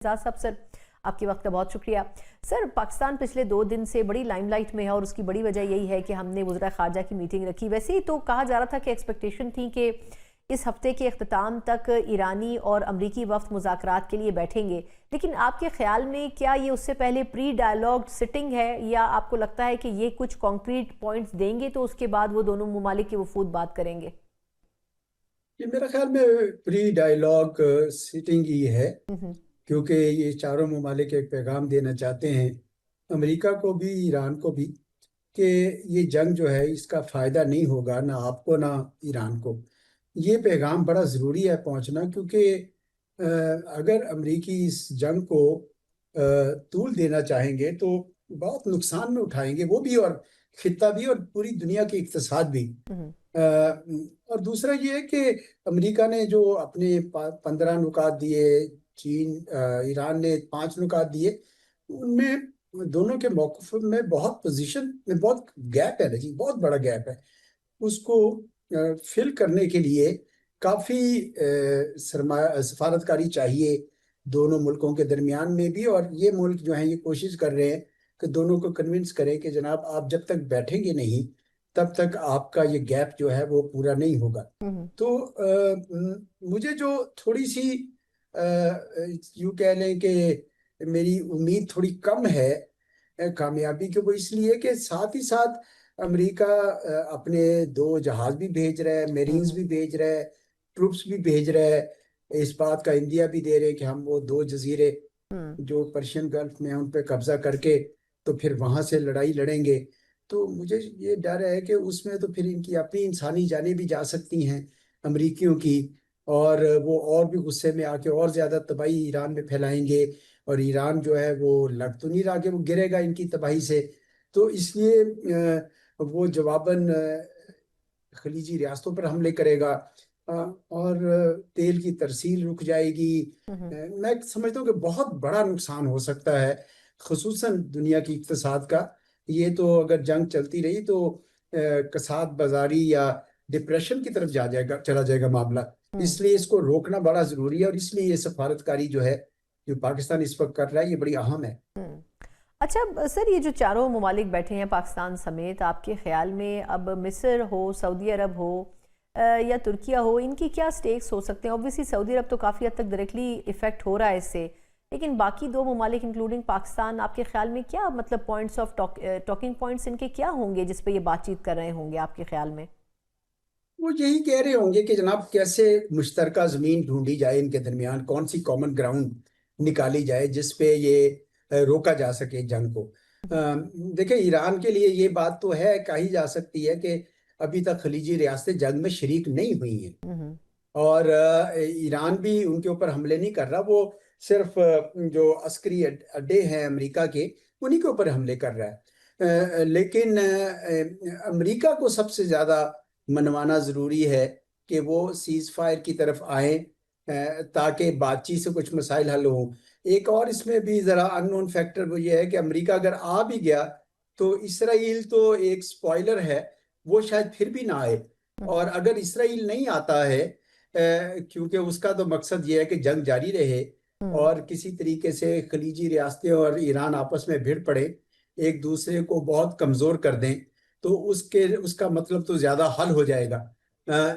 एजाज साहब सर, आपके वक्त का बहुत शुक्रिया। सर, पाकिस्तान पिछले 2 दिन से बड़ी लाइमलाइट में है और उसकी बड़ी वजह यही है कि हमने वज़ीर ख़ारजा की मीटिंग रखी। वैसे ही तो कहा जा रहा था कि एक्सपेक्टेशन थी कि इस हफ्ते के अख्ताम तक ईरानी और अमरीकी वफ्द मुज़ाकरात के लिए बैठेंगे, लेकिन आपके ख्याल में क्या ये उससे पहले प्री डायलॉग सिटिंग है, या आपको लगता है कि ये कुछ कॉन्क्रीट पॉइंट्स देंगे तो उसके बाद वो दोनों ममालिक के वफूद बात करेंगे? ये मेरा ख्याल में प्री डायलॉग सिटिंग ही है, हम्म। क्योंकि ये चारों ममालिक एक पैगाम देना चाहते हैं, अमेरिका को भी ईरान को भी, कि ये जंग जो है इसका फायदा नहीं होगा ना आपको ना ईरान को। ये पैगाम बड़ा ज़रूरी है पहुंचना, क्योंकि अगर अमेरिकी इस जंग को तूल देना चाहेंगे तो बहुत नुकसान में उठाएंगे वो भी, और खित्ता भी, और पूरी दुनिया की इक्तसाद भी। हम्म। और दूसरा ये है कि अमेरिका ने जो अपने 15 नुकात दिए, चीन ईरान ने 5 नुकात दिए, उनमें दोनों के मौक़िफ़ में बहुत पोजीशन में बहुत गैप है ना जी, बहुत बड़ा गैप है। उसको फिल करने के लिए काफ़ी सरमाया सफारतकारी चाहिए दोनों मुल्कों के दरमियान में भी, और ये मुल्क जो हैं ये कोशिश कर रहे हैं कि दोनों को कन्विंस करें कि जनाब आप जब तक बैठेंगे नहीं तब तक आपका ये गैप जो है वो पूरा नहीं होगा। हम्म। तो मुझे जो थोड़ी सी यूँ कह लें कि मेरी उम्मीद थोड़ी कम है कामयाबी के, वो इसलिए कि साथ ही साथ अमेरिका अपने 2 जहाज भी भेज रहा है, मेरीन्स हम्म। भी भेज रहा है, ट्रूप्स भी भेज रहा है। इस बात का इंदिया भी दे रहे हैं कि हम वो 2 जजीरे हम्म। जो पर्शियन गल्फ में हैं उन पे कब्जा करके तो फिर वहां से लड़ाई लड़ेंगे। तो मुझे ये डर है कि उसमें तो फिर इनकी अपनी इंसानी जानें भी जा सकती हैं अमरीकियों की, और वो और भी गुस्से में आके और ज्यादा तबाही ईरान में फैलाएंगे, और ईरान जो है वो लड़ तो नहीं रहा कि वो गिरेगा इनकी तबाही से। तो इसलिए वो जवाबन खलीजी रियासतों पर हमले करेगा, और तेल की तरसील रुक जाएगी। हम्म। मैं समझता हूँ कि बहुत बड़ा नुकसान हो सकता है, खुसूसन दुनिया की इक्तसाद का। ये तो अगर जंग चलती रही तो कसाद बाजारी या डिप्रेशन की तरफ जा जाएगा, चला जाएगा मामला। हम्म। इसलिए इसको रोकना बड़ा जरूरी है, और इसलिए ये सफारतकारी जो है जो पाकिस्तान इस वक्त कर रहा है ये बड़ी अहम है। हम्म। अच्छा सर, ये जो चारों ममालिक बैठे हैं पाकिस्तान समेत, आपके ख्याल में अब मिस्र हो, सऊदी अरब हो या तुर्किया हो, इनकी क्या स्टेक्स हो सकते हैं? ऑब्वियसली सऊदी अरब तो काफ़ी हद तक डायरेक्टली इफेक्ट हो रहा है इससे, लेकिन बाकी 2 ममालिक इंक्लूडिंग पाकिस्तान, आपके ख्याल में क्या मतलब पॉइंट्स ऑफ टॉकिंग पॉइंट्स इनके क्या होंगे जिस पे ये बातचीत कर रहे होंगे आपके ख्याल में? वो यही कह रहे होंगे कि जनाब कैसे मुश्तरका जमीन ढूंढी जाए इनके दरमियान, कौन सी कॉमन ग्राउंड निकाली जाए जिस पे ये रोका जा सके जंग को। देखिए, ईरान के लिए ये बात तो है, कही जा सकती है कि अभी तक खलीजी रियासतें जंग में शरीक नहीं हुई हैं, हम्म। और ईरान भी उनके ऊपर हमले नहीं कर रहा, वो सिर्फ जो अस्करी अड्डे हैं अमेरिका के उन्हीं के ऊपर हमले कर रहा है। लेकिन अमेरिका को सबसे ज़्यादा मनवाना ज़रूरी है कि वो सीज फायर की तरफ आए, ताकि बातचीत से कुछ मसाइल हल हों। एक और इसमें भी ज़रा अननोन फैक्टर वो ये है कि अमेरिका अगर आ भी गया तो इसराइल तो एक स्पॉइलर है, वो शायद फिर भी ना आए। और हम्म। अगर इसराइल नहीं आता है, क्योंकि उसका तो मकसद ये है कि जंग जारी रहे हम्म। और किसी तरीके से खलीजी रियासतें और ईरान आपस में भिड़ पड़े, एक दूसरे को बहुत कमज़ोर कर दें, तो उसके उसका मतलब तो ज़्यादा हल हो जाएगा।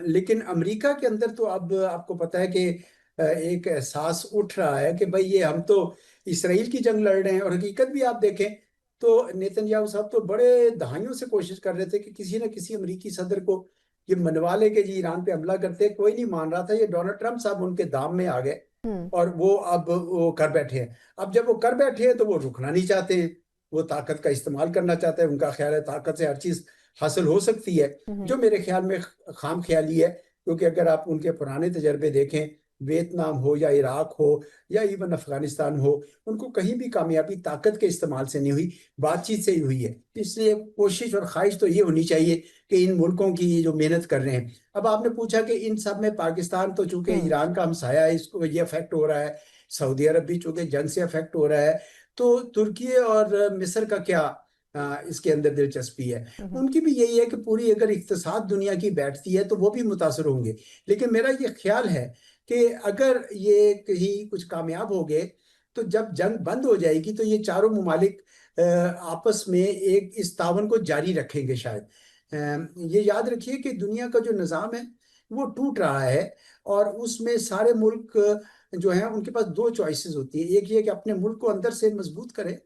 लेकिन अमेरिका के अंदर तो अब आपको पता है कि एक एहसास उठ रहा है कि भाई ये हम तो इसराइल की जंग लड़ रहे हैं, और हकीकत भी आप देखें तो नेतन्याहू साहब तो बड़े दहाइयों से कोशिश कर रहे थे कि किसी न किसी अमेरिकी सदर को ये मनवा ले कि जी ईरान पे हमला करते हैं। कोई नहीं मान रहा था, ये डोनाल्ड ट्रंप साहब उनके दाम में आ गए, हम्म। और वो अब वो कर बैठे हैं। अब जब वो कर बैठे हैं तो वो रुकना नहीं चाहते हैं, वो ताकत का इस्तेमाल करना चाहते हैं। उनका ख्याल है ताकत से हर चीज हासिल हो सकती है, हम्म। जो मेरे ख्याल में खाम ख्याली है। क्योंकि अगर आप उनके पुराने तजर्बे देखें, वियतनाम हो या इराक हो या इवन अफगानिस्तान हो, उनको कहीं भी कामयाबी ताकत के इस्तेमाल से नहीं हुई, बातचीत से ही हुई है। इसलिए कोशिश और ख्वाहिश तो ये होनी चाहिए कि इन मुल्कों की जो मेहनत कर रहे हैं, अब आपने पूछा कि इन सब में पाकिस्तान तो चूंकि हम्म। ईरान का हमसाया है, इसको ये अफेक्ट हो रहा है, सऊदी अरब भी चूंकि जंग से अफेक्ट हो रहा है, तो तुर्की और मिस्र का क्या इसके अंदर दिलचस्पी है? हम्म। उनकी भी यही है कि पूरी अगर इक्तसाद दुनिया की बैठती है तो वो भी मुतासर होंगे। लेकिन मेरा ये ख्याल है कि अगर ये कहीं कुछ कामयाब हो गए तो जब जंग बंद हो जाएगी तो ये चारों ममालिक आपस में एक इस तावन को जारी रखेंगे शायद। ये याद रखिए कि दुनिया का जो निज़ाम है वो टूट रहा है, और उसमें सारे मुल्क जो हैं उनके पास दो चॉइसेस होती है। एक ये कि अपने मुल्क को अंदर से मजबूत करें,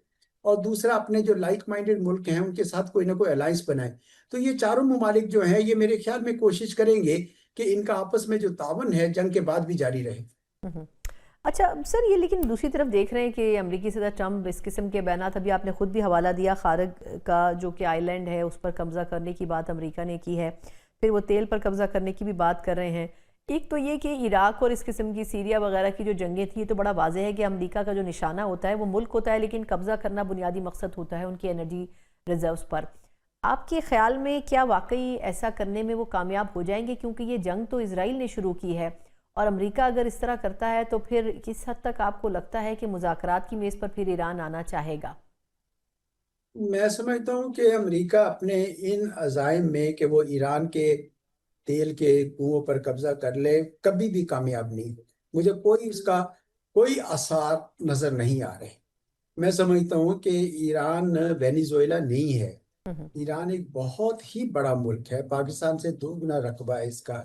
और दूसरा अपने जो लाइक माइंडेड मुल्क हैं उनके साथ कोई ना कोई अलायंस बनाए। तो ये चारों ममालिक जो हैं ये मेरे ख्याल में कोशिश करेंगे कि इनका आपस में जो तावन है जंग के बाद भी जारी रहे। हम्म। अच्छा सर, ये लेकिन दूसरी तरफ देख रहे हैं कि अमेरिकी सदर ट्रंप इस किस्म के बयानात, अभी आपने खुद भी हवाला दिया खारग का, जो कि आइलैंड है उस पर कब्जा करने की बात अमेरिका ने की है, फिर वो तेल पर कब्जा करने की भी बात कर रहे हैं। एक तो ये कि इराक और इस किस्म की सीरिया वगैरह की जो जंगें थी, तो बड़ा वाजह है कि अमेरिका का जो निशाना होता है वो मुल्क होता है, लेकिन कब्जा करना बुनियादी मकसद होता है उनकी एनर्जी रिजर्व्स पर। आपके ख्याल में क्या वाकई ऐसा करने में वो कामयाब हो जाएंगे? क्योंकि ये जंग तो इसराइल ने शुरू की है, और अमेरिका अगर इस तरह करता है तो फिर किस हद तक आपको लगता है कि मुज़ाकरात की मेज़ पर फिर ईरान आना चाहेगा? मैं समझता हूँ कि अमेरिका अपने इन अज़ाइम में कि वो ईरान के तेल के कुओं पर कब्जा कर ले कभी भी कामयाब नहीं हो। मुझे कोई इसका कोई आसार नजर नहीं आ रहे। मैं समझता हूँ कि ईरान वेनेजुएला नहीं है। हम्म। ईरान एक बहुत ही बड़ा मुल्क है, पाकिस्तान से 2 गुना रकबा है इसका।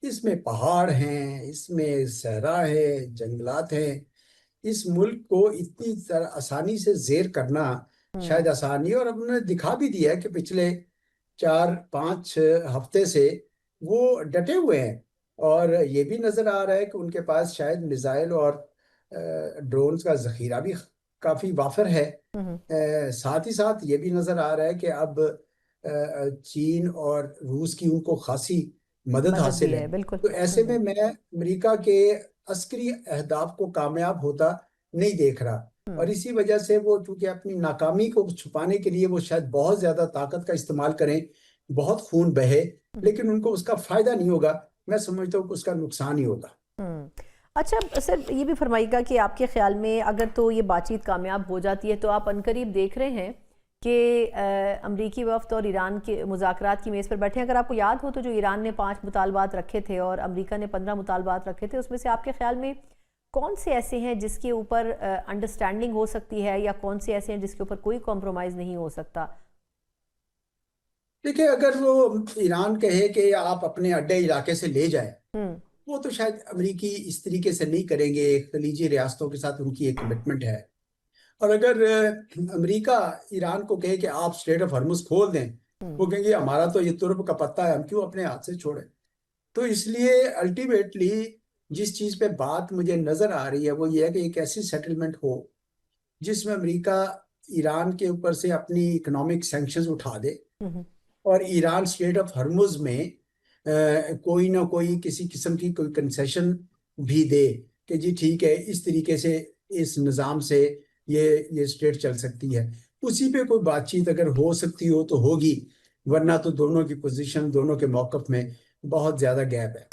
इसमें पहाड़ हैं, इसमें सहरा है, जंगलात हैं। इस मुल्क को इतनी तरह आसानी से जेर करना हम्म। शायद आसान नहीं है। और अब उन्होंने दिखा भी दिया है कि पिछले 4-5 हफ्ते से वो डटे हुए हैं। और ये भी नजर आ रहा है कि उनके पास शायद मिसाइल और ड्रोन्स का जखीरा भी काफी वाफर है। हम्म। साथ ही साथ ये भी नजर आ रहा है कि अब चीन और रूस की उनको खासी मदद मदद भी हासिल है। है, बिल्कुल। तो ऐसे में मैं अमेरिका के अस्करी अहदाफ को कामयाब होता नहीं देख रहा। और हम्म। इसी वजह से वो चूंकि अपनी नाकामी को छुपाने के लिए वो शायद बहुत ज्यादा ताकत का इस्तेमाल करें, बहुत खून बहे, हम्म। लेकिन उनको उसका फायदा नहीं होगा। मैं समझता हूँ कि उसका नुकसान ही होगा। हम्म। अच्छा सर, ये भी फरमाइएगा कि आपके ख्याल में अगर तो ये बातचीत कामयाब हो जाती है, तो आप अनकरीब देख रहे हैं कि अमरीकी वफ्द और ईरान के मुज़ाकरात की मेज़ पर बैठे हैं। अगर आपको याद हो तो जो ईरान ने 5 मुतालबात रखे थे और अमरीका ने 15 मुतालबात रखे थे, उसमें से आपके ख्याल में कौन से ऐसे हैं जिसके ऊपर अंडरस्टैंडिंग हो सकती है, या कौन से ऐसे हैं जिसके ऊपर कोई कॉम्प्रोमाइज़ नहीं हो सकता? देखिए, अगर वो ईरान कहे कि आप अपने अड्डे इलाके से ले जाए, हम्म। वो तो शायद अमरीकी इस तरीके से नहीं करेंगे। खलीजी रियासतों के साथ उनकी एक कमिटमेंट है। और अगर अमेरिका ईरान को कहे कि आप स्ट्रेट ऑफ हॉर्मुज खोल दें, हम्म। वो कहेंगे हमारा तो ये तुर्प का पत्ता है, हम क्यों अपने हाथ से छोड़ें। तो इसलिए अल्टीमेटली जिस चीज पे बात मुझे नजर आ रही है वो ये है कि एक ऐसी सेटलमेंट हो जिसमें अमेरिका ईरान के ऊपर से अपनी इकोनॉमिक सैंक्शंस उठा दे, हम्म। और ईरान स्ट्रेट ऑफ हॉर्मुज में कोई ना कोई किसी किस्म की कोई कंसेशन भी दे कि जी ठीक है, इस तरीके से इस निज़ाम से ये स्टेट चल सकती है। उसी पे कोई बातचीत अगर हो सकती हो तो होगी, वरना तो दोनों की पोजीशन, दोनों के मौकफ में बहुत ज्यादा गैप है।